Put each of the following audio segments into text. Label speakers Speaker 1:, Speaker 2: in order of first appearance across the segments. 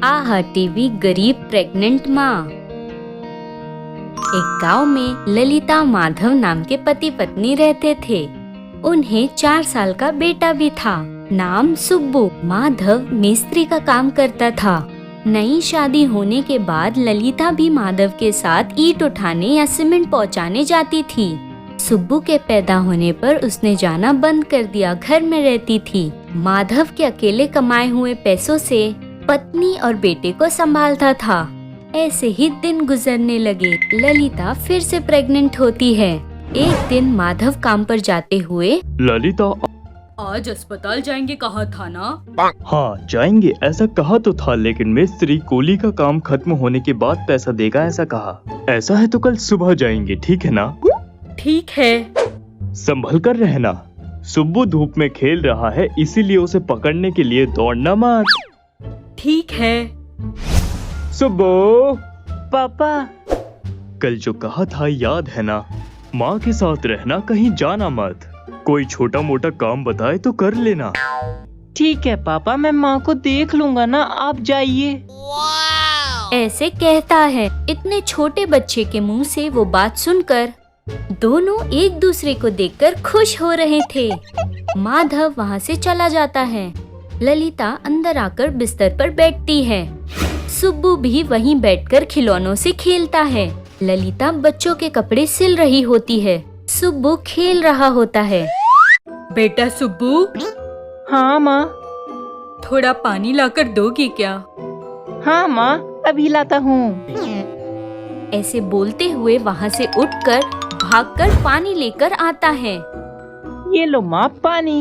Speaker 1: आहा टीवी गरीब प्रेग्नेंट माँ। एक गांव में ललिता माधव नाम के पति पत्नी रहते थे। उन्हें 4 साल का बेटा भी था, नाम सुब्बू। माधव मिस्त्री का काम करता था। नई शादी होने के बाद ललिता भी माधव के साथ ईंट उठाने या सीमेंट पहुंचाने जाती थी। सुब्बू के पैदा होने पर उसने जाना बंद कर दिया, घर में रहती थी। माधव के अकेले कमाए हुए पैसों से पत्नी और बेटे को संभालता था। ऐसे ही दिन गुजरने लगे। ललिता फिर से प्रेग्नेंट होती है। एक दिन माधव काम पर जाते हुए,
Speaker 2: ललिता
Speaker 3: आज अस्पताल जाएंगे कहा था ना?
Speaker 2: हाँ जाएंगे ऐसा कहा तो था, लेकिन मिस्त्री कोली का काम खत्म होने के बाद पैसा देगा ऐसा कहा। ऐसा है तो कल सुबह जाएंगे, ठीक है ना?
Speaker 3: ठीक है।
Speaker 2: संभल कर रहना। सुब्बू धूप में खेल रहा है, इसीलिए उसे पकड़ने के लिए दौड़ना मत।
Speaker 3: ठीक है।
Speaker 2: सुब्बू,
Speaker 4: पापा।
Speaker 2: कल जो कहा था याद है ना? माँ के साथ रहना, कहीं जाना मत। कोई छोटा मोटा काम बताए तो कर लेना।
Speaker 4: ठीक है पापा, मैं माँ को देख लूंगा ना, आप जाइए।
Speaker 1: ऐसे कहता है। इतने छोटे बच्चे के मुंह से वो बात सुनकर दोनों एक दूसरे को देखकर खुश हो रहे थे। माधव वहाँ से चला जाता है। ललिता अंदर आकर बिस्तर पर बैठती है। सुब्बू भी वहीं बैठकर खिलौनों से खेलता है। ललिता बच्चों के कपड़े सिल रही होती है। सुब्बू खेल रहा होता है।
Speaker 3: बेटा सुब्बू,
Speaker 4: हाँ माँ।
Speaker 3: थोड़ा पानी लाकर दोगी क्या?
Speaker 4: हाँ माँ, अभी लाता हूँ।
Speaker 1: ऐसे बोलते हुए वहाँ से उठकर भागकर पानी लेकर आता है।
Speaker 4: ये लो माँ पानी।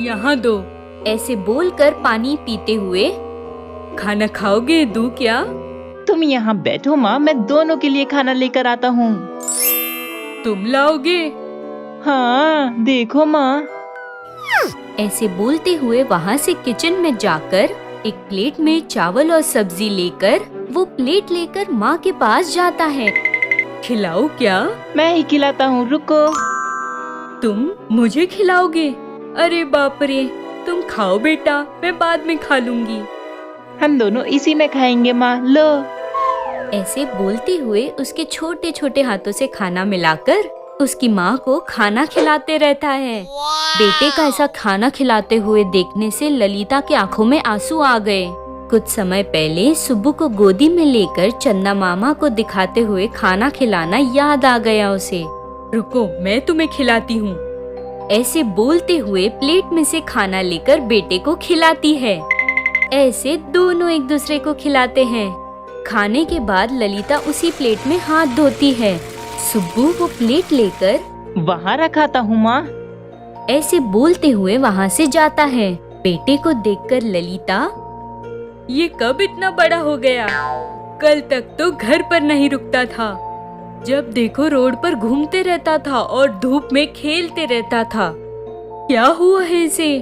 Speaker 3: यहाँ दो।
Speaker 1: ऐसे बोलकर पानी पीते हुए,
Speaker 3: खाना खाओगे, दूं क्या?
Speaker 4: तुम यहाँ बैठो माँ, मैं दोनों के लिए खाना लेकर आता हूँ।
Speaker 3: तुम लाओगे?
Speaker 4: हाँ देखो माँ।
Speaker 1: ऐसे बोलते हुए वहाँ से किचन में जाकर एक प्लेट में चावल और सब्जी लेकर वो प्लेट लेकर माँ के पास जाता है।
Speaker 3: खिलाओ क्या?
Speaker 4: मैं ही खिलाता हूँ, रुको।
Speaker 3: तुम मुझे खिलाओगे? अरे बाप रे, तुम खाओ बेटा, मैं बाद में खा लूंगी।
Speaker 4: हम दोनों इसी में खाएंगे माँ, लो।
Speaker 1: ऐसे बोलते हुए उसके छोटे छोटे हाथों से खाना मिलाकर उसकी माँ को खाना खिलाते रहता है। बेटे का ऐसा खाना खिलाते हुए देखने से ललिता की आंखों में आंसू आ गए। कुछ समय पहले सुब्बू को गोदी में लेकर चंदा मामा को दिखाते हुए खाना खिलाना याद आ गया उसे।
Speaker 3: रुको, मैं तुम्हें खिलाती हूँ।
Speaker 1: ऐसे बोलते हुए प्लेट में से खाना लेकर बेटे को खिलाती है। ऐसे दोनों एक दूसरे को खिलाते हैं। खाने के बाद ललिता उसी प्लेट में हाथ धोती है। सुब्बू वो प्लेट लेकर
Speaker 4: वहाँ रखाता हूँ माँ।
Speaker 1: ऐसे बोलते हुए वहाँ से जाता है। बेटे को देखकर ललिता,
Speaker 3: ये कब इतना बड़ा हो गया? कल तक तो घर पर नहीं रुकता था। जब देखो रोड पर घूमते रहता था और धूप में खेलते रहता था। क्या हुआ है इसे?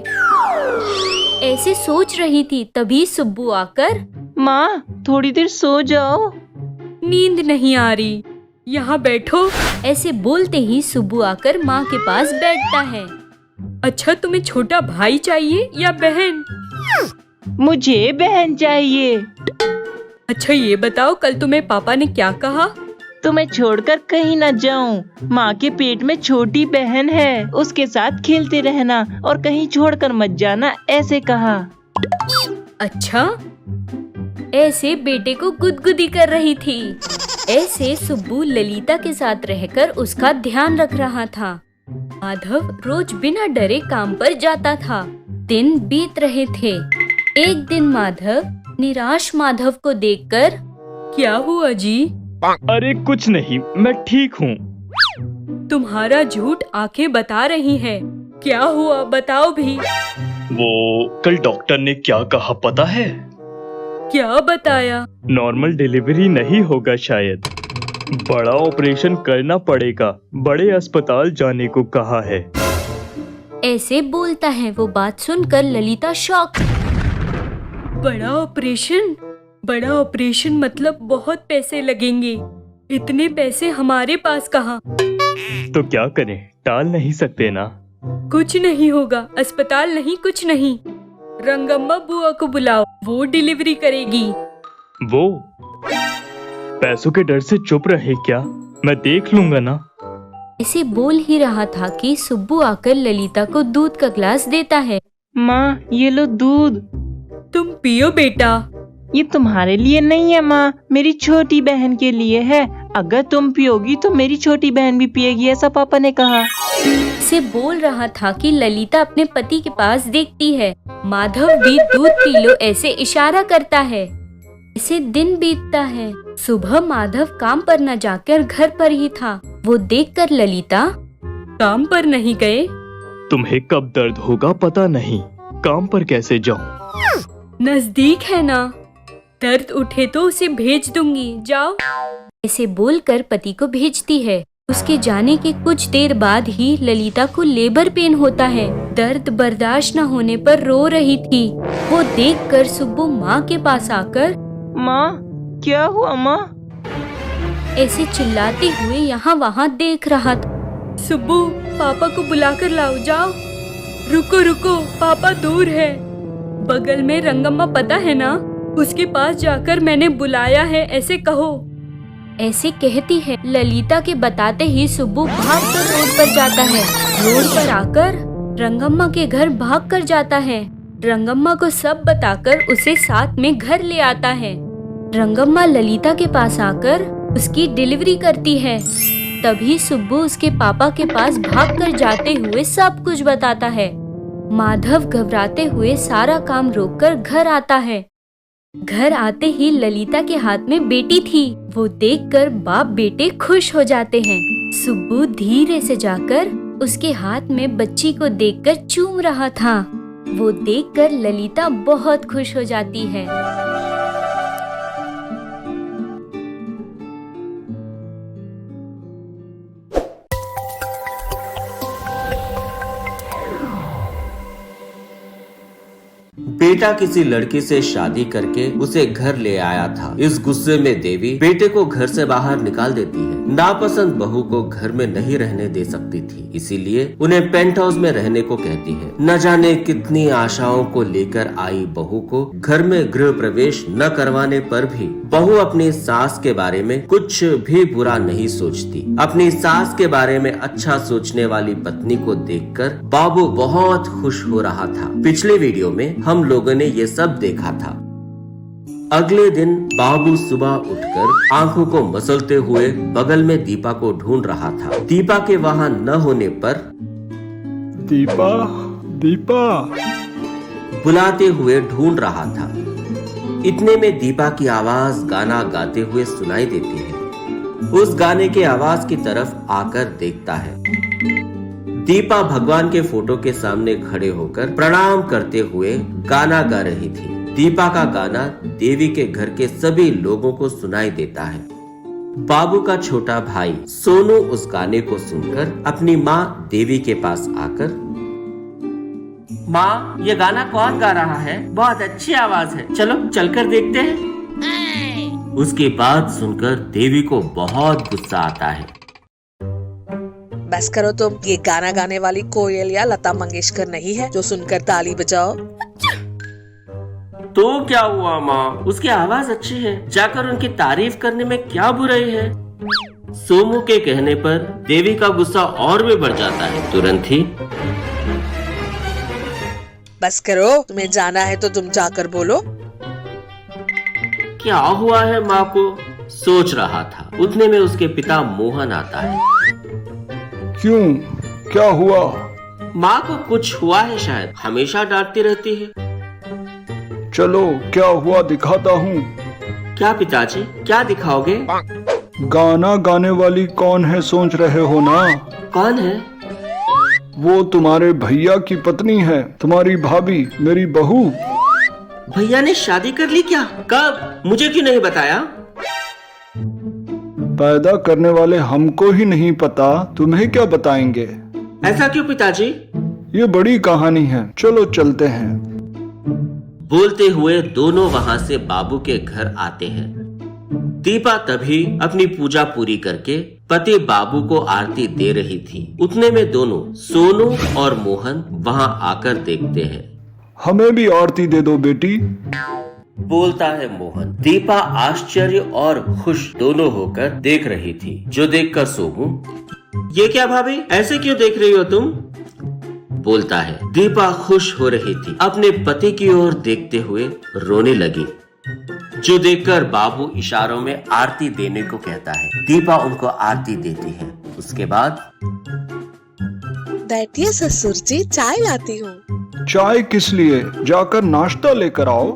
Speaker 1: ऐसे सोच रही थी, तभी सुब्बू आकर,
Speaker 4: माँ थोड़ी देर सो जाओ।
Speaker 3: नींद नहीं आ रही, यहाँ बैठो।
Speaker 1: ऐसे बोलते ही सुब्बू आकर माँ के पास बैठता है।
Speaker 3: अच्छा, तुम्हें छोटा भाई चाहिए या बहन?
Speaker 4: मुझे बहन चाहिए।
Speaker 3: अच्छा ये बताओ, कल तुम्हें पापा ने क्या कहा?
Speaker 4: तुम्हें छोड़कर कहीं न जाऊं। माँ के पेट में छोटी बहन है, उसके साथ खेलते रहना और कहीं छोड़कर मत जाना, ऐसे कहा।
Speaker 3: अच्छा।
Speaker 1: ऐसे बेटे को गुदगुदी कर रही थी। ऐसे सुब्बू ललिता के साथ रहकर उसका ध्यान रख रहा था। माधव रोज बिना डरे काम पर जाता था। दिन बीत रहे थे। एक दिन निराश माधव को देखकर,
Speaker 3: क्या हुआ जी?
Speaker 2: अरे कुछ नहीं, मैं ठीक हूँ।
Speaker 3: तुम्हारा झूठ आंखें बता रही हैं। क्या हुआ बताओ भी।
Speaker 2: वो कल डॉक्टर ने क्या कहा पता है?
Speaker 3: क्या बताया?
Speaker 2: नॉर्मल डिलीवरी नहीं होगा शायद, बड़ा ऑपरेशन करना पड़ेगा, बड़े अस्पताल जाने को कहा है।
Speaker 1: ऐसे बोलता है। वो बात सुनकर ललिता शॉक।
Speaker 3: बड़ा ऑपरेशन? बड़ा ऑपरेशन मतलब बहुत पैसे लगेंगे। इतने पैसे हमारे पास कहाँ?
Speaker 2: तो क्या करें, टाल नहीं सकते ना।
Speaker 3: कुछ नहीं होगा, अस्पताल नहीं, कुछ नहीं। रंगम्मा बुआ को बुलाओ, वो डिलीवरी करेगी।
Speaker 2: वो पैसों के डर से चुप रहे क्या? मैं देख लूंगा ना।
Speaker 1: ऐसे बोल ही रहा था कि सुब्बू आकर ललिता को दूध का ग्लास देता है।
Speaker 4: माँ ये लो दूध।
Speaker 3: तुम पियो बेटा।
Speaker 4: ये तुम्हारे लिए नहीं है माँ, मेरी छोटी बहन के लिए है। अगर तुम पियोगी तो मेरी छोटी बहन भी पिएगी, ऐसा पापा ने कहा।
Speaker 1: से बोल रहा था कि ललिता अपने पति के पास देखती है। माधव भी दूध पी लो ऐसे इशारा करता है। ऐसे दिन बीतता है। सुबह माधव काम पर न जाकर घर पर ही था। वो देखकर ललिता,
Speaker 3: काम पर नहीं गए?
Speaker 2: तुम्हें कब दर्द होगा पता नहीं, काम पर कैसे जाऊं?
Speaker 3: नजदीक है ना, दर्द उठे तो उसे भेज दूंगी, जाओ।
Speaker 1: ऐसे बोलकर पति को भेजती है। उसके जाने के कुछ देर बाद ही ललिता को लेबर पेन होता है। दर्द बर्दाश्त न होने पर रो रही थी। वो देखकर सुब्बू माँ के पास आकर,
Speaker 4: माँ क्या हुआ माँ?
Speaker 1: ऐसे चिल्लाते हुए यहाँ वहाँ देख रहा था।
Speaker 3: सुब्बू पापा को बुलाकर लाओ, जाओ। रुको रुको, पापा दूर है, बगल में रंगम्मा पता है ना, उसके पास जाकर मैंने बुलाया है ऐसे कहो।
Speaker 1: ऐसे कहती है। ललिता के बताते ही सुब्बू भागकर रोड पर जाता है। रोड पर आकर रंगम्मा के घर भागकर जाता है। रंगम्मा को सब बताकर उसे साथ में घर ले आता है। रंगम्मा ललिता के पास आकर उसकी डिलीवरी करती है। तभी सुब्बू उसके पापा के पास भागकर जाते हुए सब कुछ बताता है। माधव घबराते हुए सारा काम रोककर घर आता है। घर आते ही ललिता के हाथ में बेटी थी। वो देखकर बाप बेटे खुश हो जाते हैं। सुब्बू धीरे से जाकर उसके हाथ में बच्ची को देखकर चूम रहा था। वो देखकर ललिता बहुत खुश हो जाती है।
Speaker 5: बेटा किसी लड़की से शादी करके उसे घर ले आया था। इस गुस्से में देवी बेटे को घर से बाहर निकाल देती है। नापसंद बहू को घर में नहीं रहने दे सकती थी, इसीलिए उन्हें पेंट हाउस में रहने को कहती है। न जाने कितनी आशाओं को लेकर आई बहू को घर में गृह प्रवेश न करवाने पर भी बहू अपनी सास के बारे में कुछ भी बुरा नहीं सोचती। अपनी सास के बारे में अच्छा सोचने वाली पत्नी को देखकर बाबू बहुत खुश हो रहा था। पिछले वीडियो में हम लोगों ने ये सब देखा था। अगले दिन बाबू सुबह उठकर आंखों को मसलते हुए बगल में दीपा को ढूंढ रहा था। दीपा के वहां न होने पर
Speaker 2: दीपा दीपा
Speaker 5: बुलाते हुए ढूंढ रहा था। इतने में दीपा की आवाज गाना गाते हुए सुनाई देती है। उस गाने के आवाज की तरफ आकर देखता है। दीपा भगवान के फोटो के सामने खड़े होकर प्रणाम करते हुए गाना गा रही थी। दीपा का गाना देवी के घर के सभी लोगों को सुनाई देता है। बाबू का छोटा भाई सोनू उस गाने को सुनकर अपनी माँ देवी के पास आकर, माँ ये गाना कौन गा रहा है? बहुत अच्छी आवाज है, चलो चलकर देखते हैं। उसकी बात सुनकर देवी को बहुत गुस्सा आता है।
Speaker 6: बस करो तुम, ये गाना गाने वाली कोयल या लता मंगेशकर नहीं है जो सुनकर ताली बजाओ।
Speaker 5: तो क्या हुआ माँ, उसकी आवाज अच्छी है, जाकर उनकी तारीफ करने में क्या बुराई है? सोमू के कहने पर देवी का गुस्सा और भी बढ़ जाता है। तुरंत ही,
Speaker 6: बस करो, तुम्हें जाना है तो तुम जाकर बोलो।
Speaker 5: क्या हुआ है माँ को सोच रहा था। उतने में उसके पिता मोहन आता है।
Speaker 7: क्यों, क्या हुआ?
Speaker 5: माँ को कुछ हुआ है शायद, हमेशा डांटती रहती है।
Speaker 7: चलो क्या हुआ दिखाता हूँ।
Speaker 5: क्या पिताजी, क्या दिखाओगे?
Speaker 7: गाना गाने वाली कौन है सोच रहे हो ना?
Speaker 5: कौन है?
Speaker 7: वो तुम्हारे भैया की पत्नी है, तुम्हारी भाभी, मेरी बहू।
Speaker 5: भैया ने शादी कर ली क्या? कब? मुझे क्यों नहीं बताया?
Speaker 7: पैदा करने वाले हमको ही नहीं पता, तुम्हें क्या बताएंगे?
Speaker 5: ऐसा क्यों पिताजी?
Speaker 7: ये बड़ी कहानी है, चलो चलते हैं।
Speaker 5: बोलते हुए दोनों वहां से बाबू के घर आते हैं। दीपा तभी अपनी पूजा पूरी करके पति बाबू को आरती दे रही थी। उतने में दोनों सोनू और मोहन वहां आकर देखते हैं।
Speaker 7: हमें भी आरती दे दो बेटी।
Speaker 5: बोलता है मोहन। दीपा आश्चर्य और खुश दोनों होकर देख रही थी, जो देखकर सोमू, ये क्या भाभी, ऐसे क्यों देख रही हो तुम? बोलता है। दीपा खुश हो रही थी, अपने पति की ओर देखते हुए रोने लगी, जो देखकर बाबू इशारों में आरती देने को कहता है। दीपा उनको आरती देती है। उसके बाद,
Speaker 6: बैठिए ससुर जी, चाय लाती हूँ।
Speaker 7: चाय किस लिए? जाकर नाश्ता लेकर आओ।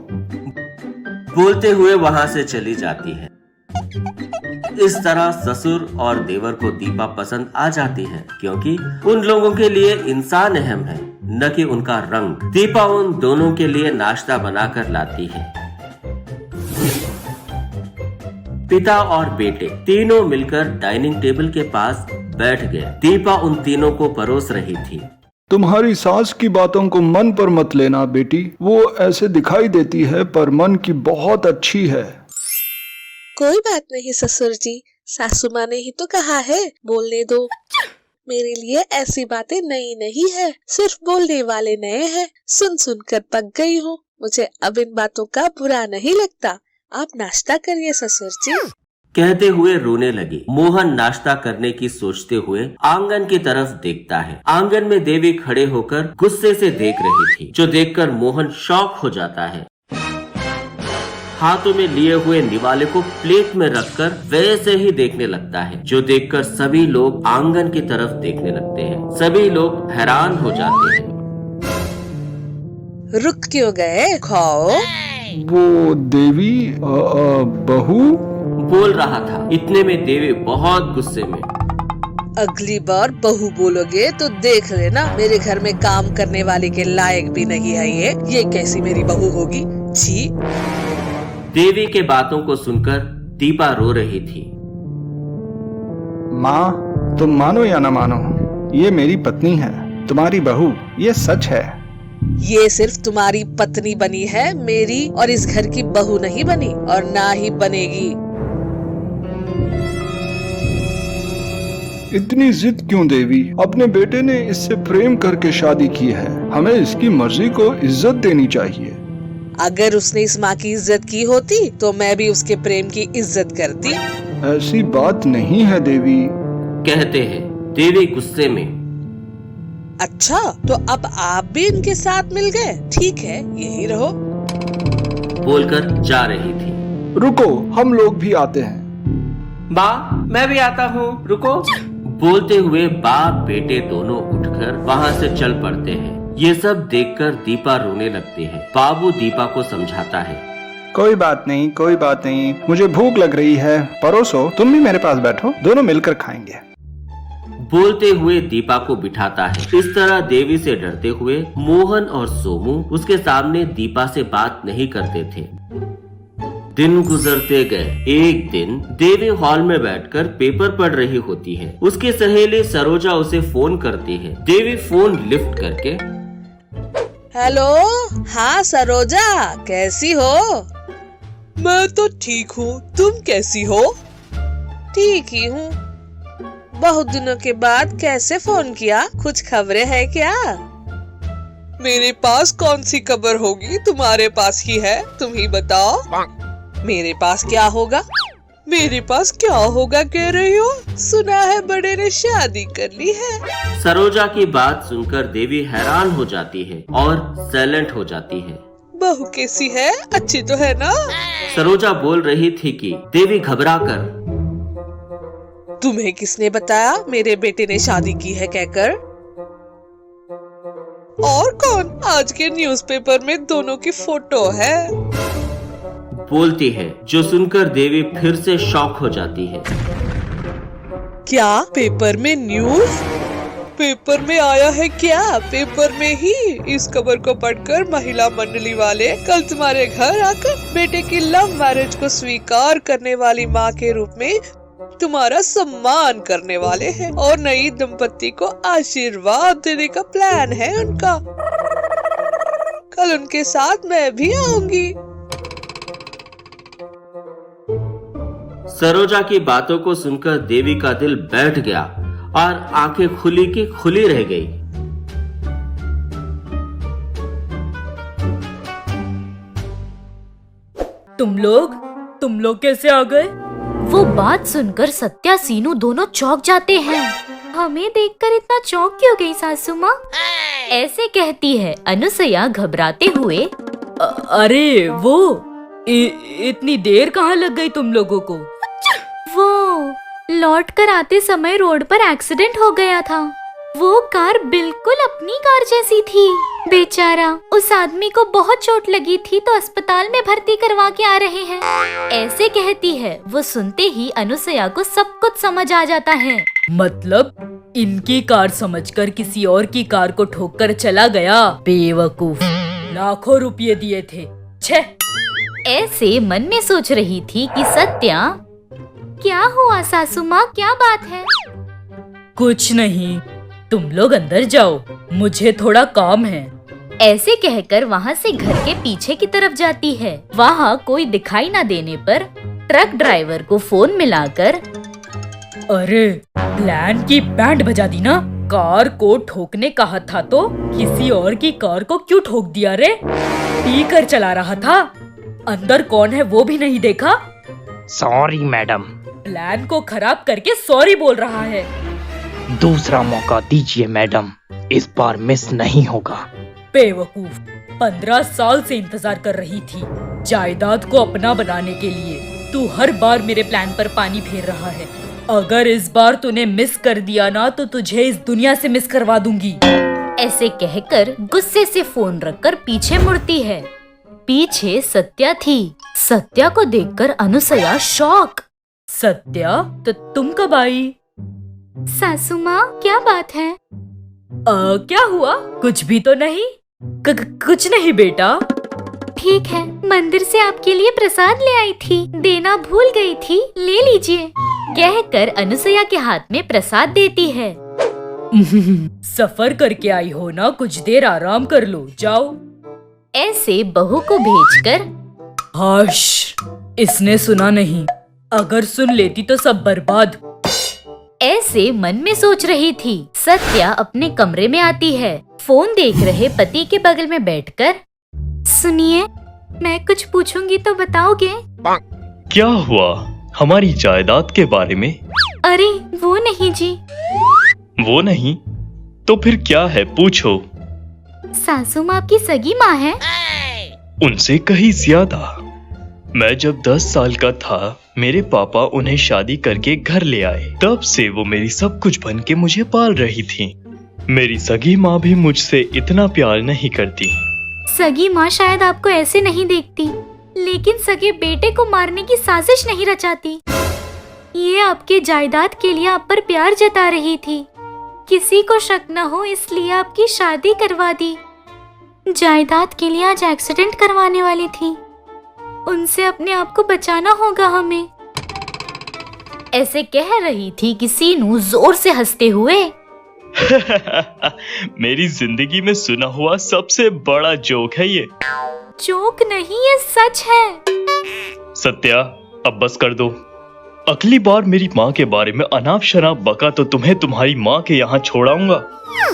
Speaker 5: बोलते हुए वहां से चली जाती है। इस तरह ससुर और देवर को दीपा पसंद आ जाती है, क्योंकि उन लोगों के लिए इंसान अहम है, न कि उनका रंग। दीपा उन दोनों के लिए नाश्ता बनाकर लाती है। पिता और बेटे तीनों मिलकर डाइनिंग टेबल के पास बैठ गए। दीपा उन तीनों को परोस रही थी।
Speaker 7: तुम्हारी सास की बातों को मन पर मत लेना बेटी, वो ऐसे दिखाई देती है पर मन की बहुत अच्छी है।
Speaker 6: कोई बात नहीं ससुर जी, सासू माँ ने ही तो कहा है, बोलने दो। मेरे लिए ऐसी बातें नई नहीं है, सिर्फ बोलने वाले नए हैं। सुन सुन कर पक गई हूँ, मुझे अब इन बातों का बुरा नहीं लगता। आप नाश्ता करिए ससुर जी।
Speaker 5: कहते हुए रोने लगी। मोहन नाश्ता करने की सोचते हुए आंगन की तरफ देखता है। आंगन में देवी खड़े होकर गुस्से से देख रही थी, जो देखकर मोहन शॉक हो जाता है। हाथों में लिए हुए निवाले को प्लेट में रखकर वैसे ही देखने लगता है, जो देखकर सभी लोग आंगन की तरफ देखने लगते हैं। सभी लोग हैरान हो जाते हैं।
Speaker 6: रुक क्यों गए? खाओ।
Speaker 7: वो देवी बहू
Speaker 5: बोल रहा था। इतने में देवी बहुत गुस्से में,
Speaker 6: अगली बार बहू बोलोगे तो देख लेना, मेरे घर में काम करने वाले के लायक भी नहीं है ये कैसी मेरी बहू होगी? छी।
Speaker 5: देवी के बातों को सुनकर दीपा रो रही थी।
Speaker 7: माँ, तुम मानो या न मानो, ये मेरी पत्नी है, तुम्हारी बहू, ये सच है।
Speaker 6: ये सिर्फ तुम्हारी पत्नी बनी है, मेरी और इस घर की बहू नहीं बनी और ना ही बनेगी।
Speaker 7: इतनी जिद क्यों देवी? अपने बेटे ने इससे प्रेम करके शादी की है, हमें इसकी मर्जी को इज्जत देनी चाहिए।
Speaker 6: अगर उसने इस माँ की इज्जत की होती तो मैं भी उसके प्रेम की इज्जत करती।
Speaker 7: ऐसी बात नहीं है देवी,
Speaker 5: कहते हैं। देवी गुस्से में,
Speaker 6: अच्छा तो अब आप भी इनके साथ मिल गए, ठीक है यही रहो।
Speaker 5: बोलकर जा रही थी।
Speaker 7: रुको, हम लोग भी आते हैं।
Speaker 5: माँ, मैं भी आता हूँ, रुको। बोलते हुए बाप बेटे दोनों उठकर वहाँ से चल पड़ते हैं। ये सब देखकर दीपा रोने लगती है। बाबू दीपा को समझाता है।
Speaker 7: कोई बात नहीं, कोई बात नहीं, मुझे भूख लग रही है, परोसो, तुम भी मेरे पास बैठो, दोनों मिलकर खाएंगे।
Speaker 5: बोलते हुए दीपा को बिठाता है। इस तरह देवी से डरते हुए मोहन और सोमू उसके सामने दीपा से बात नहीं करते थे। दिन गुजरते गए। एक दिन देवी हॉल में बैठकर पेपर पढ़ रही होती है। उसकी सहेली सरोजा उसे फोन करती है। देवी फोन लिफ्ट करके,
Speaker 6: हेलो, हाँ सरोजा, कैसी हो? मैं तो ठीक हूँ, तुम कैसी हो? ठीक ही हूँ। बहुत दिनों के बाद कैसे फोन किया, कुछ खबरें है क्या? मेरे पास कौन सी खबर होगी, तुम्हारे पास ही है, तुम ही बताओ। मेरे पास क्या होगा? मेरे पास क्या होगा कह रही हो? सुना है बड़े ने शादी कर ली है।
Speaker 5: सरोजा की बात सुनकर देवी हैरान हो जाती है और साइलेंट हो जाती है।
Speaker 6: बहू कैसी है, अच्छी तो है ना?
Speaker 5: सरोजा बोल रही थी कि देवी घबराकर,
Speaker 6: तुम्हें किसने बताया मेरे बेटे ने शादी की है कहकर? और कौन, आज के न्यूज़पेपर में दोनों की फोटो है।
Speaker 5: बोलती है, जो सुनकर देवी फिर से शॉक हो जाती है।
Speaker 6: क्या पेपर में न्यूज़? पेपर में आया है क्या? पेपर में ही इस खबर को पढ़कर महिला मंडली वाले कल तुम्हारे घर आकर बेटे की लव मैरिज को स्वीकार करने वाली माँ के रूप में तुम्हारा सम्मान करने वाले हैं और नई दंपत्ति को आशीर्वाद देने का प्लान है उनका। कल उनके साथ मैं भी आऊंगी।
Speaker 5: सरोजा की बातों को सुनकर देवी का दिल बैठ गया और आंखें खुली की खुली रह गई।
Speaker 3: तुम लोग कैसे आ गए?
Speaker 1: वो बात सुनकर सत्या सीनू दोनों चौंक जाते हैं। हमें देखकर इतना चौंक क्यों गई सासू माँ? ऐसे कहती है अनुसया घबराते हुए।
Speaker 3: अरे वो इतनी देर कहाँ लग गई तुम लोगों को?
Speaker 1: वो लौट कर आते समय रोड पर एक्सीडेंट हो गया था। वो कार बिल्कुल अपनी कार जैसी थी। बेचारा, उस आदमी को बहुत चोट लगी थी तो अस्पताल में भर्ती करवा के आ रहे हैं। ऐसे कहती है। वो सुनते ही अनुसया को सब कुछ समझ आ जाता है।
Speaker 3: मतलब इनकी कार समझकर किसी और की कार को ठोक कर चला गया। बेवकूफ, लाखों रुपये दिए थे। छे!
Speaker 1: ऐसे मन में सोच रही थी कि सत्या। क्या हुआ सासू माँ, क्या बात है?
Speaker 3: कुछ नहीं, तुम लोग अंदर जाओ, मुझे थोड़ा काम है।
Speaker 1: ऐसे कहकर वहाँ से घर के पीछे की तरफ जाती है। वहाँ कोई दिखाई न देने पर ट्रक ड्राइवर को फोन मिलाकर,
Speaker 3: अरे प्लान की बैंड बजा दी ना। कार को ठोकने कहा था तो किसी और की कार को क्यों ठोक दिया रे? पी कर चला रहा था, अंदर कौन है वो भी नहीं देखा।
Speaker 8: Sorry madam.
Speaker 3: प्लान को खराब करके सॉरी बोल रहा है।
Speaker 8: दूसरा मौका दीजिए मैडम, इस बार मिस नहीं होगा।
Speaker 3: बेवकूफ, 15 साल से इंतजार कर रही थी जायदाद को अपना बनाने के लिए। तू हर बार मेरे प्लान पर पानी फेर रहा है। अगर इस बार तूने मिस कर दिया ना तो तुझे इस दुनिया से मिस करवा दूंगी।
Speaker 1: ऐसे कहकर गुस्से से फोन रखकर पीछे मुड़ती है। पीछे सत्या थी। सत्या को देखकर अनुसया शॉक।
Speaker 3: सत्या, तो तुम कब आई?
Speaker 1: सासू माँ, क्या बात है?
Speaker 3: क्या हुआ? कुछ भी तो नहीं। कुछ नहीं बेटा।
Speaker 1: ठीक है, मंदिर से आपके लिए प्रसाद ले आई थी, देना भूल गई थी, ले लीजिए। कहकर अनुसया के हाथ में प्रसाद देती है।
Speaker 3: सफर करके आई हो ना, कुछ देर आराम कर लो, जाओ।
Speaker 1: ऐसे बहू को भेजकर,
Speaker 3: हाश, इसने सुना नहीं, अगर सुन लेती तो सब बर्बाद।
Speaker 1: ऐसे मन में सोच रही थी। सत्या अपने कमरे में आती है। फोन देख रहे पति के बगल में बैठकर, सुनिए, मैं कुछ पूछूंगी तो बताओगे?
Speaker 2: क्या हुआ? हमारी जायदाद के बारे में?
Speaker 1: अरे वो नहीं जी।
Speaker 2: वो नहीं तो फिर क्या है, पूछो।
Speaker 1: सासू माँ आपकी सगी माँ है?
Speaker 2: उनसे कहीं ज्यादा। मैं जब 10 साल का था, मेरे पापा उन्हें शादी करके घर ले आए। तब से वो मेरी सब कुछ बन के मुझे पाल रही थी। मेरी सगी माँ भी मुझसे इतना प्यार नहीं करती।
Speaker 1: सगी माँ शायद आपको ऐसे नहीं देखती, लेकिन सगे बेटे को मारने की साजिश नहीं रचाती। ये आपके जायदाद के लिए आप पर प्यार जता रही थी। किसी को शक न हो इसलिए आपकी शादी करवा दी। जायदाद के लिए आज एक्सीडेंट करवाने वाली थी। उनसे अपने आप को बचाना होगा हमें। ऐसे कह रही थी कि सीनू जोर से हंसते हुए,
Speaker 2: मेरी जिंदगी में सुना हुआ सबसे बड़ा जोक है ये।
Speaker 1: जोक नहीं, ये सच है।
Speaker 2: सत्या, अब बस कर दो। अगली बार मेरी माँ के बारे में अनाप शनाप बका तो तुम्हें तुम्हारी माँ के यहाँ छोड़ाऊंगा।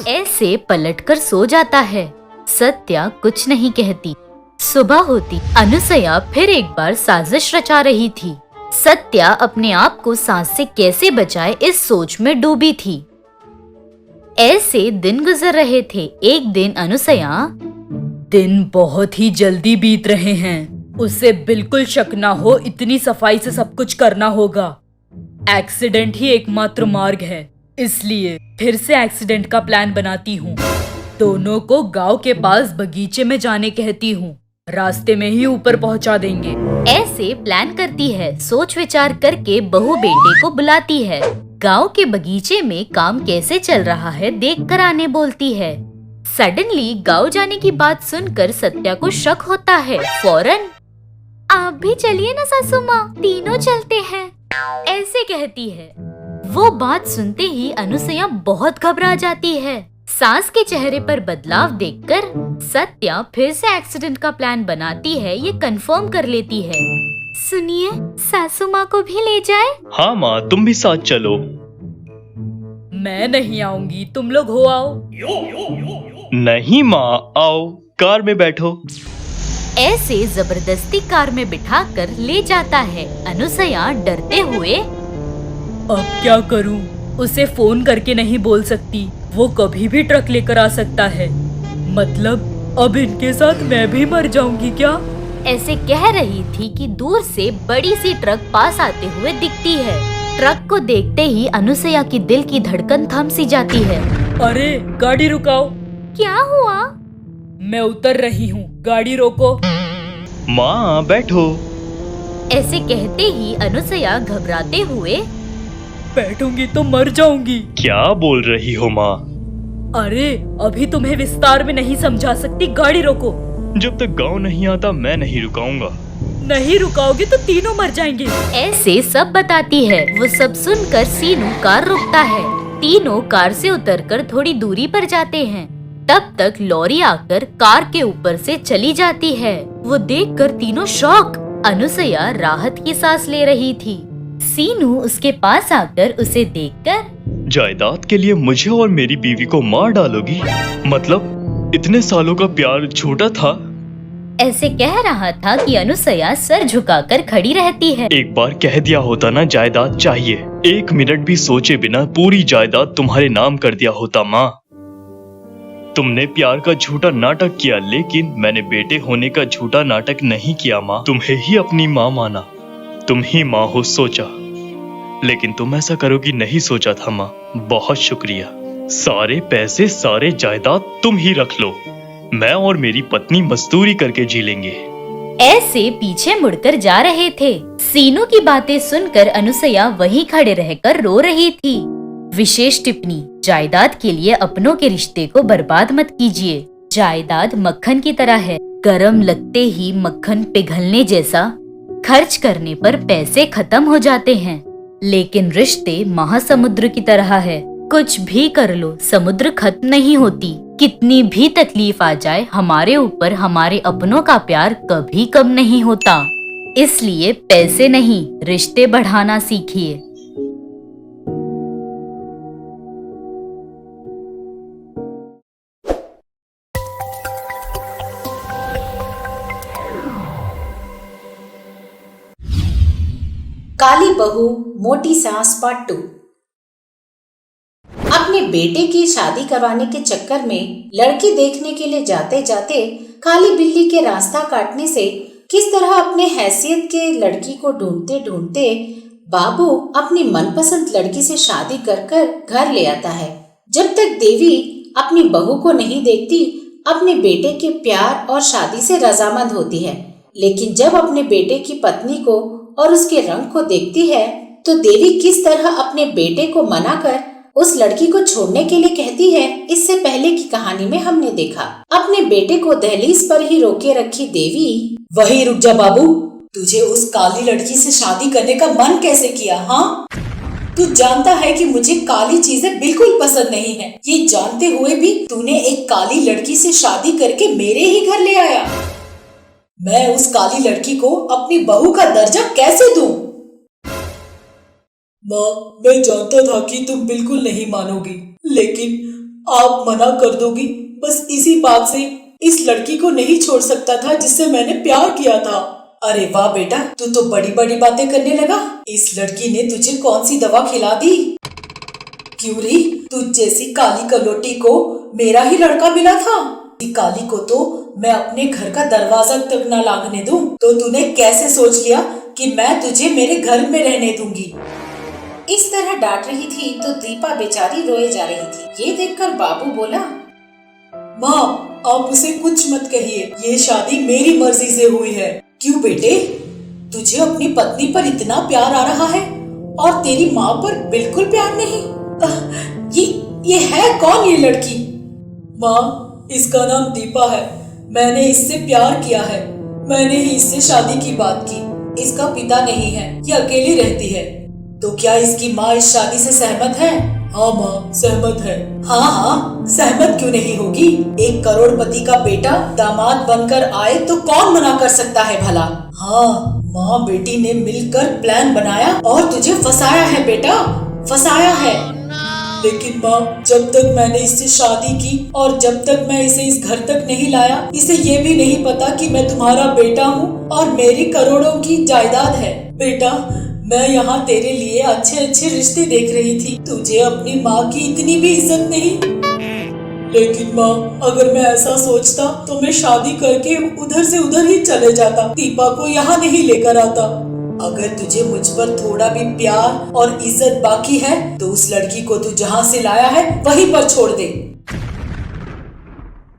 Speaker 1: ऐसे पलटकर सो जाता है। सत्या कुछ नहीं कहती। सुबह होती अनुसया फिर एक बार साजिश रचा रही थी। सत्या अपने आप को सांस से कैसे बचाए इस सोच में डूबी थी। ऐसे दिन गुजर रहे थे। एक दिन अनुसया,
Speaker 3: दिन बहुत ही जल्दी बीत रहे हैं। उसे बिल्कुल शक ना हो, इतनी सफाई से सब कुछ करना होगा। एक्सीडेंट ही एकमात्र मार्ग है, इसलिए फिर से एक्सीडेंट का प्लान बनाती हूँ। दोनों को गांव के पास बगीचे में जाने कहती हूँ, रास्ते में ही ऊपर पहुँचा देंगे।
Speaker 1: ऐसे प्लान करती है। सोच विचार करके बहू बेटे को बुलाती है। गांव के बगीचे में काम कैसे चल रहा है देख कर आने बोलती है। सडनली गांव जाने की बात सुनकर सत्या को शक होता है। फौरन, आप भी चलिए ना सासू माँ, तीनों चलते हैं, ऐसे कहती है। वो बात सुनते ही अनुसया बहुत घबरा जाती है। सास के चेहरे पर बदलाव देखकर सत्या फिर से एक्सीडेंट का प्लान बनाती है। ये कंफर्म कर लेती है। सुनिए, सासू माँ को भी ले जाए?
Speaker 2: हाँ माँ, तुम भी साथ चलो।
Speaker 3: मैं नहीं आऊंगी, तुम लोग हो आओ।
Speaker 2: नहीं माँ, आओ, कार में बैठो।
Speaker 1: ऐसे जबरदस्ती कार में बिठाकर ले जाता है। अनुसया डरते हुए,
Speaker 3: अब क्या करूं? उसे फोन करके नहीं बोल सकती, वो कभी भी ट्रक लेकर आ सकता है। मतलब अब इनके साथ मैं भी मर जाऊंगी क्या?
Speaker 1: ऐसे कह रही थी कि दूर से बड़ी सी ट्रक पास आते हुए दिखती है। ट्रक को देखते ही अनुसया की दिल की धड़कन थम सी जाती है।
Speaker 3: अरे गाड़ी रुकाओ।
Speaker 1: क्या हुआ?
Speaker 3: मैं उतर रही हूँ, गाड़ी रोको।
Speaker 2: माँ बैठो।
Speaker 1: ऐसे कहते ही अनुसया घबराते हुए,
Speaker 3: बैठूंगी तो मर जाऊंगी।
Speaker 2: क्या बोल रही हो माँ?
Speaker 3: अरे अभी तुम्हें विस्तार में नहीं समझा सकती, गाड़ी रोको।
Speaker 2: जब तक गांव नहीं आता मैं नहीं रुकाऊंगा।
Speaker 3: नहीं रुकाओगे तो तीनों मर जाएंगे।
Speaker 1: ऐसे सब बताती है। वो सब सुनकर सीनू कार रोकता है। तीनों कार से उतरकर थोड़ी दूरी पर जाते हैं। तब तक लॉरी आकर कार के ऊपर से चली जाती है। वो देखकर तीनों शॉक। अनुसया राहत की सांस ले रही थी। सीनू उसके पास आकर उसे देखकर,
Speaker 2: जायदाद के लिए मुझे और मेरी बीवी को मार डालोगी? मतलब इतने सालों का प्यार झूठा था?
Speaker 1: ऐसे कह रहा था कि अनुसया सर झुकाकर खड़ी रहती है।
Speaker 2: एक बार कह दिया होता ना जायदाद चाहिए, 1 मिनट भी सोचे बिना पूरी जायदाद तुम्हारे नाम कर दिया होता माँ। तुमने प्यार का झूठा नाटक किया, लेकिन मैंने बेटे होने का झूठा नाटक नहीं किया माँ। तुम्हें ही अपनी माँ माना, तुम ही माँ हो सोचा, लेकिन तुम ऐसा करोगी नहीं सोचा था माँ। बहुत शुक्रिया। सारे पैसे सारे जायदाद तुम ही रख लो, मैं और मेरी पत्नी मजदूरी करके जी लेंगे।
Speaker 1: ऐसे पीछे मुड़कर जा रहे थे। सीनू की बातें सुनकर अनुसया वहीं खड़े रहकर रो रही थी। विशेष टिप्पणी: जायदाद के लिए अपनों के रिश्ते को बर्बाद मत कीजिए। जायदाद मक्खन की तरह है, गरम लगते ही मक्खन पिघलने जैसा। खर्च करने पर पैसे खत्म हो जाते हैं, लेकिन रिश्ते महासमुद्र की तरह है। कुछ भी कर लो, समुद्र खत्म नहीं होती। कितनी भी तकलीफ आ जाए, हमारे ऊपर हमारे अपनों का प्यार कभी कम नहीं होता। इसलिए पैसे नहीं, रिश्ते बढ़ाना सीखिए।
Speaker 9: काली बहू मोटी सांस पार्ट 2। अपने बेटे की शादी करवाने के चक्कर में लड़की देखने के लिए जाते जाते काली बिल्ली के रास्ता काटने से किस तरह अपने हैसियत के लड़की को ढूंढते ढूंढते बाबू अपनी मनपसंद लड़की से शादी कर घर ले आता है। जब तक देवी अपनी बहू को नहीं देखती, अपने बेटे के प्यार और शादी से रजामंद होती है, लेकिन जब अपने बेटे की पत्नी को और उसके रंग को देखती है तो देवी किस तरह अपने बेटे को मनाकर उस लड़की को छोड़ने के लिए कहती है, इससे पहले की कहानी में हमने देखा। अपने बेटे को दहलीज पर ही रोके रखी देवी,
Speaker 6: वही रुक जा बाबू, तुझे उस काली लड़की से शादी करने का मन कैसे किया? हाँ, तू जानता है कि मुझे काली चीजें बिल्कुल पसंद नहीं है। ये जानते हुए भी तूने एक काली लड़की से शादी करके मेरे ही घर ले आया। मैं उस काली लड़की को अपनी बहू का दर्जा कैसे दूं? माँ, मैं जानता था कि तुम बिल्कुल नहीं मानोगी, लेकिन आप मना कर दोगी, बस इसी बात से इस लड़की को नहीं छोड़ सकता था जिससे मैंने प्यार किया था। अरे वाह बेटा, तू तो बड़ी बड़ी बातें करने लगा। इस लड़की ने तुझे कौन सी दवा खिला दी? क्यों री, तुझ जैसी काली कलोटी को मेरा ही लड़का मिला था। काली को तो मैं अपने घर का दरवाजा तक न लागने दूं, तो तूने कैसे सोच लिया कि मैं तुझे मेरे घर में रहने दूंगी?
Speaker 9: इस तरह डांट रही थी तो दीपा बेचारी रोए जा रही थी। ये देखकर बाबू बोला,
Speaker 6: माँ, आप उसे कुछ मत कहिए, ये शादी मेरी मर्जी से हुई है। क्यों बेटे, तुझे अपनी पत्नी पर इतना प्यार आ रहा है और तेरी माँ पर बिल्कुल प्यार नहीं? ये है कौन ये लड़की? माँ, इसका नाम दीपा है। मैंने इससे प्यार किया है, मैंने ही इससे शादी की बात की। इसका पिता नहीं है, ये अकेली रहती है। तो क्या इसकी माँ इस शादी से सहमत है? हाँ माँ, सहमत है। हाँ, सहमत क्यों नहीं होगी? एक करोड़पति का बेटा दामाद बनकर आए तो कौन मना कर सकता है भला? हाँ, माँ बेटी ने मिलकर प्लान बनाया और तुझे फंसाया है बेटा, फंसाया है। लेकिन माँ, जब तक मैंने इससे शादी की और जब तक मैं इसे इस घर तक नहीं लाया, इसे ये भी नहीं पता कि मैं तुम्हारा बेटा हूँ और मेरी करोड़ों की जायदाद है। बेटा, मैं यहाँ तेरे लिए अच्छे अच्छे रिश्ते देख रही थी, तुझे अपनी माँ की इतनी भी इज्जत नहीं। लेकिन माँ, अगर मैं ऐसा सोचता तो मैं शादी करके उधर से उधर ही चले जाता, दीपा को यहाँ नहीं लेकर आता। अगर तुझे मुझ पर थोड़ा भी प्यार और इज्जत बाकी है तो उस लड़की को तू जहाँ से लाया है वहीं पर छोड़ दे।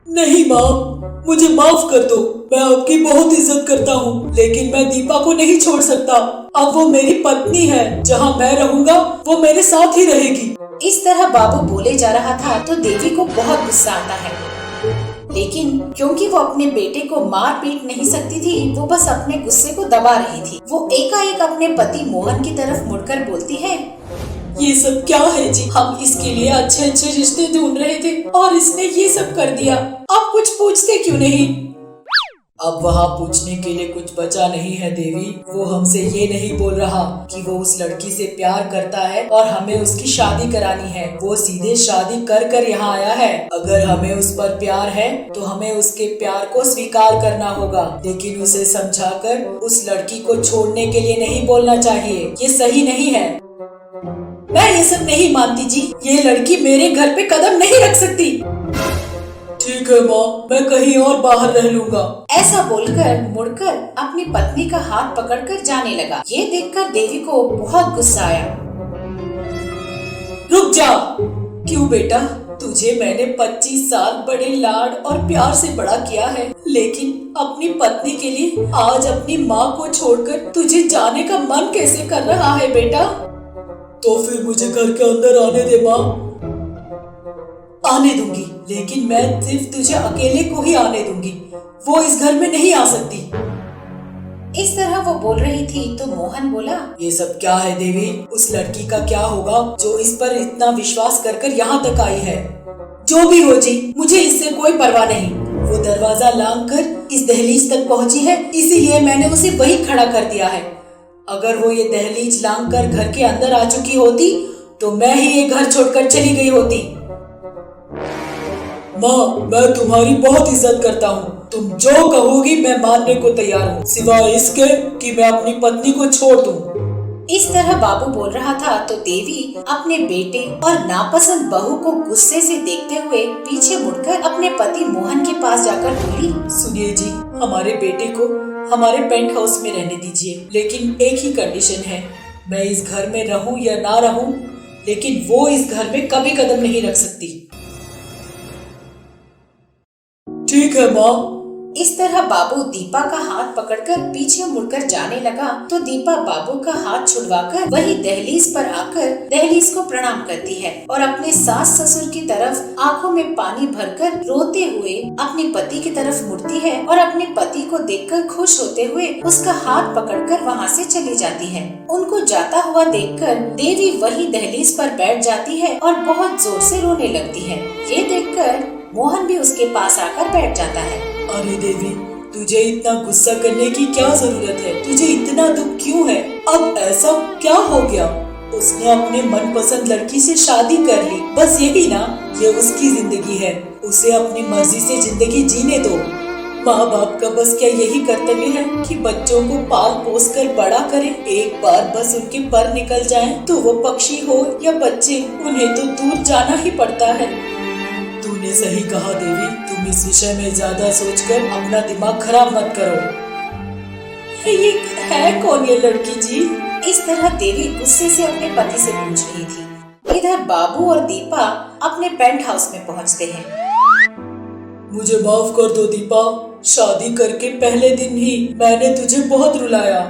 Speaker 6: नहीं माँ, मुझे माफ कर दो, मैं आपकी बहुत इज्जत करता हूँ, लेकिन मैं दीपा को नहीं छोड़ सकता। अब वो मेरी पत्नी है, जहाँ मैं रहूँगा वो मेरे साथ ही रहेगी।
Speaker 9: इस तरह बाबू बोले जा रहा था तो देवी को बहुत गुस्सा आता है, लेकिन क्योंकि वो अपने बेटे को मार पीट नहीं सकती थी, वो बस अपने गुस्से को दबा रही थी। वो एकाएक अपने पति मोहन की तरफ मुड़कर बोलती है,
Speaker 6: ये सब क्या है जी? हम इसके लिए अच्छे अच्छे रिश्ते ढूंढ रहे थे और इसने ये सब कर दिया। आप कुछ पूछते क्यों नहीं? अब वहाँ पूछने के लिए कुछ बचा नहीं है देवी। वो हमसे ये नहीं बोल रहा कि वो उस लड़की से प्यार करता है और हमें उसकी शादी करानी है। वो सीधे शादी कर यहाँ आया है। अगर हमें उस पर प्यार है तो हमें उसके प्यार को स्वीकार करना होगा, लेकिन उसे समझाकर उस लड़की को छोड़ने के लिए नहीं बोलना चाहिए। ये सही नहीं है। मैं ये सब नहीं मानती जी, ये लड़की मेरे घर पे कदम नहीं रख सकती। ठीक है माँ, मैं कहीं और बाहर रह लूंगा।
Speaker 9: ऐसा बोलकर मुड़कर अपनी पत्नी का हाथ पकड़कर जाने लगा। ये देखकर देवी को बहुत गुस्सा आया।
Speaker 6: रुक जा। क्यों बेटा, तुझे मैंने 25 साल बड़े लाड और प्यार से बड़ा किया है, लेकिन अपनी पत्नी के लिए आज अपनी माँ को छोड़कर तुझे जाने का मन कैसे कर रहा है बेटा? तो फिर मुझे घर के अंदर आने दे माँ। आने दूंगी, लेकिन मैं सिर्फ तुझे अकेले को ही आने दूंगी। वो इस घर में नहीं आ सकती।
Speaker 9: इस तरह वो बोल रही थी तो मोहन बोला,
Speaker 6: ये सब क्या है देवी? उस लड़की का क्या होगा जो इस पर इतना विश्वास कर यहाँ तक आई है? जो भी हो जी, मुझे इससे कोई परवाह नहीं। वो दरवाजा लांघकर इस दहलीज तक पहुँची है, इसीलिए मैंने उसे वही खड़ा कर दिया है। अगर वो ये दहलीज लांघकर घर के अंदर आ चुकी होती तो मैं ही ये घर छोड़कर चली गई होती। माँ, मैं तुम्हारी बहुत इज्जत करता हूँ। तुम जो कहोगी मैं मानने को तैयार हूँ, सिवाय इसके कि मैं अपनी पत्नी को छोड़ दूँ।
Speaker 9: इस तरह बाबू बोल रहा था तो देवी अपने बेटे और नापसंद बहू को गुस्से से देखते हुए पीछे मुड़कर अपने पति मोहन के पास जाकर बोली,
Speaker 6: सुनिए जी, हमारे बेटे को हमारे पेंट हाउस में रहने दीजिए, लेकिन एक ही कंडीशन है। मैं इस घर में रहूं या ना रहूं, लेकिन वो इस घर में कभी कदम नहीं रख सकती। ठीक है माँ।
Speaker 9: इस तरह बाबू दीपा का हाथ पकड़कर पीछे मुड़कर जाने लगा तो दीपा बाबू का हाथ छुड़वाकर वही दहलीज पर आकर दहलीज को प्रणाम करती है और अपने सास ससुर की तरफ आंखों में पानी भरकर रोते हुए अपने पति की तरफ मुड़ती है और अपने पति को देखकर खुश होते हुए उसका हाथ पकड़कर वहाँ से चली जाती है। उनको जाता हुआ देखकर देवी वही दहलीज पर बैठ जाती है और बहुत जोर से रोने लगती है। ये देखकर मोहन भी उसके पास आकर बैठ जाता है।
Speaker 6: अरे देवी, तुझे इतना गुस्सा करने की क्या जरूरत है? तुझे इतना दुख क्यों है? अब ऐसा क्या हो गया? उसने अपने मनपसंद लड़की से शादी कर ली, बस यही ना? ये उसकी जिंदगी है, उसे अपनी मर्जी से जिंदगी जीने दो। माँ बाप का बस क्या यही कर्तव्य है कि बच्चों को पाल पोस कर बड़ा करें? एक बार बस उनके पर निकल जाएं, तो वो पक्षी हो या बच्चे, उन्हें तो दूर जाना ही पड़ता है। तूने सही कहा देवी, तुम इस विषय में ज्यादा सोचकर अपना दिमाग खराब मत करो। ये है कौन ये लड़की जी?
Speaker 9: इस तरह देवी गुस्से से अपने पति से पूछ रही थी। इधर बाबू और दीपा अपने पेंट हाउस में पहुंचते हैं।
Speaker 6: मुझे माफ कर दो दीपा, शादी करके पहले दिन ही मैंने तुझे बहुत रुलाया।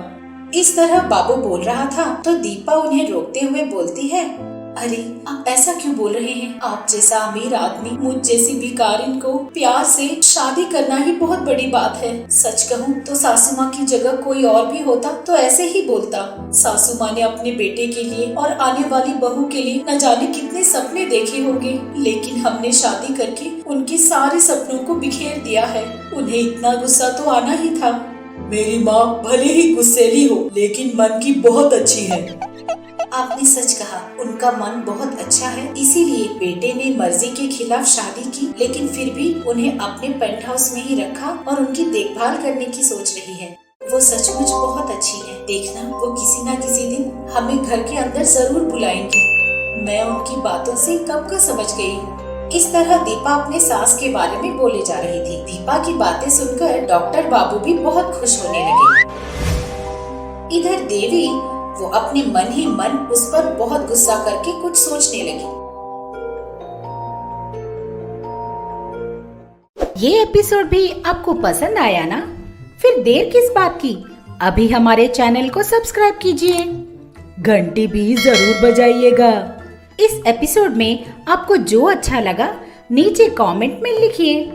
Speaker 9: इस तरह बाबू बोल रहा था तो दीपा उन्हें रोकते हुए बोलती है, अरे आप ऐसा क्यों बोल रहे हैं? आप जैसा अमीर आदमी मुझ जैसी भिखारिन को प्यार से शादी करना ही बहुत बड़ी बात है। सच कहूँ तो सासू माँ की जगह कोई और भी होता तो ऐसे ही बोलता। सासू माँ ने अपने बेटे के लिए और आने वाली बहू के लिए न जाने कितने सपने देखे होंगे, लेकिन हमने शादी करके उनके सारे सपनों को बिखेर दिया है। उन्हें इतना गुस्सा तो आना ही था।
Speaker 6: मेरी माँ भले ही गुस्सैली हो, लेकिन मन की बहुत अच्छी है।
Speaker 9: आपने सच कहा, उनका मन बहुत अच्छा है, इसीलिए बेटे ने मर्जी के खिलाफ शादी की, लेकिन फिर भी उन्हें अपने पेंट हाउस में ही रखा और उनकी देखभाल करने की सोच रही है। वो सचमुच बहुत अच्छी है। देखना, वो किसी न किसी दिन हमें घर के अंदर जरूर बुलाएंगी। मैं उनकी बातों से कब का समझ गई हूँ। इस तरह दीपा अपने सास के बारे में बोले जा रही थी। दीपा की बातें सुनकर डॉक्टर बाबू भी बहुत खुश होने लगे। इधर देवी, वो अपने मन ही मन उस पर बहुत गुस्सा करके कुछ सोचने लगी।
Speaker 10: ये एपिसोड भी आपको पसंद आया ना? फिर देर किस बात की, अभी हमारे चैनल को सब्सक्राइब कीजिए, घंटी भी जरूर बजाइएगा। इस एपिसोड में आपको जो अच्छा लगा नीचे कमेंट में लिखिए।